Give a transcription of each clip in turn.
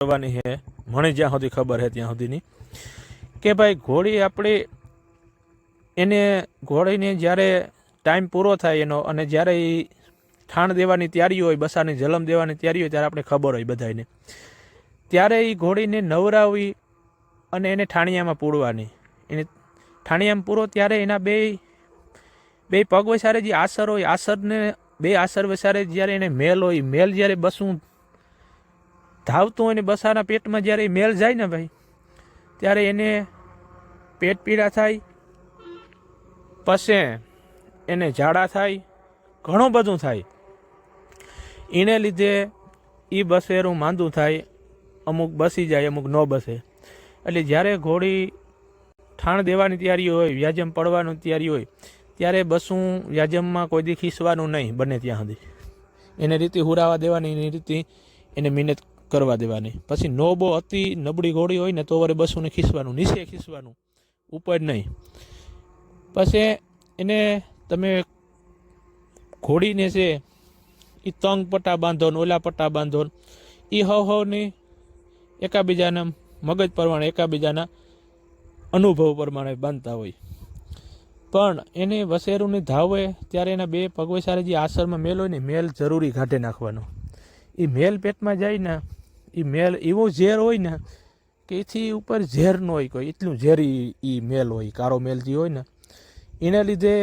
કરવાની છે મને જ્યાં સુધી ખબર છે ત્યાં સુધીની કે ભાઈ ઘોડી આપણે એને ઘોડીને જ્યારે ટાઈમ પૂરો થાય એનો અને જ્યારે એ ઠાણ દેવાની તૈયારી હોય, બસાની જલમ દેવાની તૈયારી હોય, ત્યારે આપણે ખબર હોય બધાને, ત્યારે એ ઘોડીને નવરાવવી અને એને ઠાણિયામાં પૂરવાની. એને ઠાણિયામાં પૂરો ત્યારે એના બે પગ વસારે જે આસર હોય, આસરને બે આસર વસારે જ્યારે એને મેલ હોય, મેલ જ્યારે બસું ધાવતું હોય ને બસાના પેટમાં જ્યારે મેલ જાય ને ભાઈ, ત્યારે એને પેટ પીડા થાય, પછી એને ઝાડા થાય, ઘણું બધું થાય. એને લીધે એ બસેરું માંદું થાય, અમુક બસી જાય, અમુક ન બસે. એટલે જ્યારે ઘોડી ઠાણ દેવાની તૈયારી હોય, વ્યાજમ પડવાની તૈયારી હોય, ત્યારે બસું વ્યાજમમાં કોઈ દી ખીસવાનું નહીં બને ત્યાં સુધી. એને રીતે હુરાવા દેવાની, એની રીતે એને મહેનત કરવા દેવાની. પછી નો બહુ અતિ નબળી ઘોડી હોય ને તો વરે બસુને ખીસવાનું, નીચે ખીસવાનું, ઉપર નહીં. પછી એને તમે ઘોડીને છે એ તંગ પટ્ટા બાંધો ને ઓલા પટ્ટા બાંધો, એ હવની એકાબીજાના મગજ પ્રમાણે, એકાબીજાના અનુભવ પ્રમાણે બાંધતા હોય. પણ એને વસેરુની ધાવ હોય ત્યારે એના બે પગવસારે જે આસરમાં મેલ હોય ને, મેલ જરૂરી કાઢી નાખવાનો. એ મેલ પેટમાં જાય ને, એ મેલ એવો ઝેર હોય ને કે એથી ઉપર ઝેર ન હોય કોઈ, એટલું ઝેરી એ મેલ હોય, કારો મેલ જે હોય ને, એને લીધે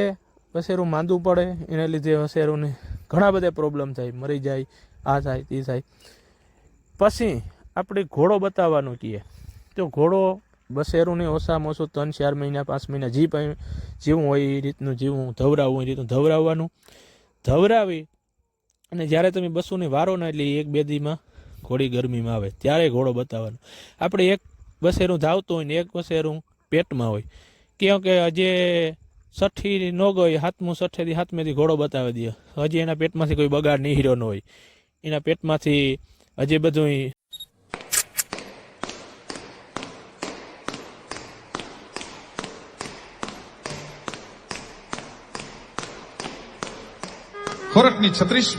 વસેરું માંદું પડે. એને લીધે વસેરુંને ઘણા બધા પ્રોબ્લેમ થાય, મરી જાય, આ થાય, તે થાય. પછી આપણે ઘોડો બતાવવાનું કહીએ તો ઘોડો બસેરુંને ઓછામાં ઓછું 3-4 મહિના 5 મહિના જીવું હોય એ રીતનું જીવું, ધવરાવવું હોય એ રીતનું ધવરાવવાનું. ધવરાવી અને જ્યારે તમે બસુને વારો ને એટલે 1-2 દીમાં ઘોડી ગરમીમાં આવે ત્યારે ઘોડો બતાવવાનો. આપણે એક બસેરું ધાવતું હોય ને એક બસેરું પેટમાં હોય, કેમ કે હજે 6ઠી ન ગઈ, 7મું 6ઠેથી 7મેથી ઘોડો બતાવી દે, હજી એના પેટમાંથી કોઈ બગાડ નીહર્યો ન હોય, એના પેટમાંથી હજી બધું ખોરાકની 36